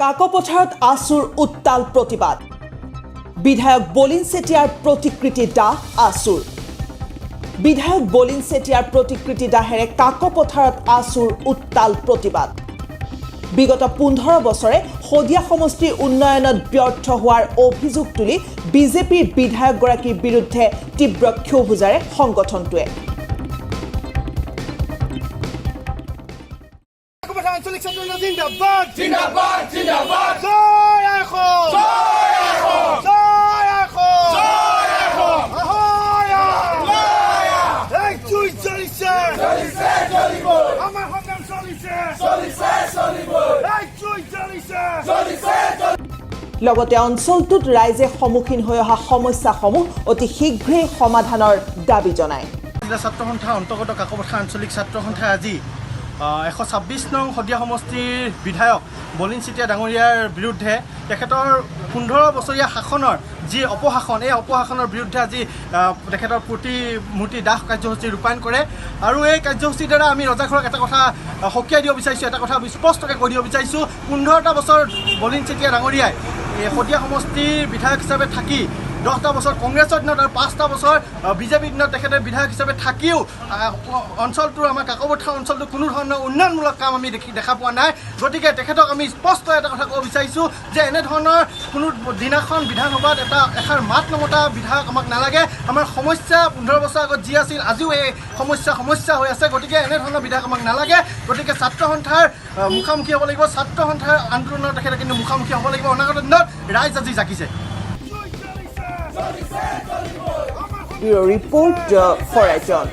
কাকপথাৰত আছুৰ উত্তাল প্ৰতিবাদ বিধায়ক বলিন চেতিয়াৰ প্ৰতিকৃতি দাহ আছুৰ বিধায়ক বলিন চেতিয়াৰ প্ৰতিকৃতি দাহেৰে কাকপথাৰত আছুৰ উত্তাল প্ৰতিবাদ বিগত 15 বছৰে হদিয়া সমষ্টিৰ উন্নয়নত ব্যৰ্থ হোৱাৰ অভিযোগ তুলি বিজেপিৰ বিধায়কগৰাকীৰ বিৰুদ্ধে তীব্ৰ ক্ষোভুজাৰে সংগঠনটোৱে আঞ্চলিক ছাত্ৰ জিন্দাবাদ জিন্দাবাদ জিন্দাবাদ জয় আখো জয় আখো জয় আখো জয় আখো ahoya জয়া এই চুই চলিছে চলিছে চলিব আমাৰ সংগ্ৰাম চলিছে চলিছে চলিব এই চুই চলিছে চলিছে লগতে অঞ্চলটোত ৰাইজে সন্মুখীন হৈ অহা সমস্যাসমূহ অতি শীঘ্ৰেই সমাধানৰ দাবী জনায় জিলা ছাত্ৰ সন্থা অন্তৰ্গত কাকপথাৰ আঞ্চলিক ছাত্ৰ সন্থাই আজি 126 নং হদিয়া সমষ্টিৰ বিধায়ক বলিন চেতিয়া ডাঙৰীয়াৰ বিৰুদ্ধে তেখেতৰ 15 বছৰীয়া শাসনৰ যি অপশাসন এই অপশাসনৰ বিৰুদ্ধে আজি তেখেতৰ প্ৰতিমূৰ্তি দাহ কাৰ্যসূচী ৰূপায়ণ কৰে আৰু এই কাৰ্যসূচীৰ দ্বাৰা আমি ৰজাঘৰক এটা কথা সকীয়াই দিব বিচাৰিছোঁ এটা কথা স্পষ্টকৈ কৈ দিব বিচাৰিছোঁ 15টা বছৰ বলিন চেতিয়া ডাঙৰীয়াই এই হদিয়া সমষ্টিৰ বিধায়ক হিচাপে থাকি 10টা বছৰ কংগ্ৰেছৰ দিনত আৰু 5টা বছৰ বিজেপিৰ দিনত তেখেতে বিধায়ক হিচাপে থাকিও অঞ্চলটোৰ আমাৰ কাকপথাৰ অঞ্চলটো কোনো ধৰণৰ উন্নয়নমূলক কাম আমি দেখা পোৱা নাই গতিকে তেখেতক আমি স্পষ্ট এটা কথা ক'ব বিচাৰিছোঁ যে এনেধৰণৰ কোনো দিনাখন বিধানসভাত এষাৰ মাত নমতা বিধায়ক আমাক নালাগে আমাৰ সমস্যা 15 বছৰ আগত যি আছিল আজিও এই সমস্যা হৈ আছে গতিকে এনেধৰণৰ বিধায়ক আমাক নালাগে গতিকে ছাত্ৰ সন্থাৰ মুখামুখি হ'ব লাগিব ছাত্ৰ সন্থাৰ আন্দোলনৰ তেখেতে কিন্তু মুখামুখি হ'ব লাগিব অনাগত দিনত ৰাইজ আজি জাগিছে Bureau Report for Action.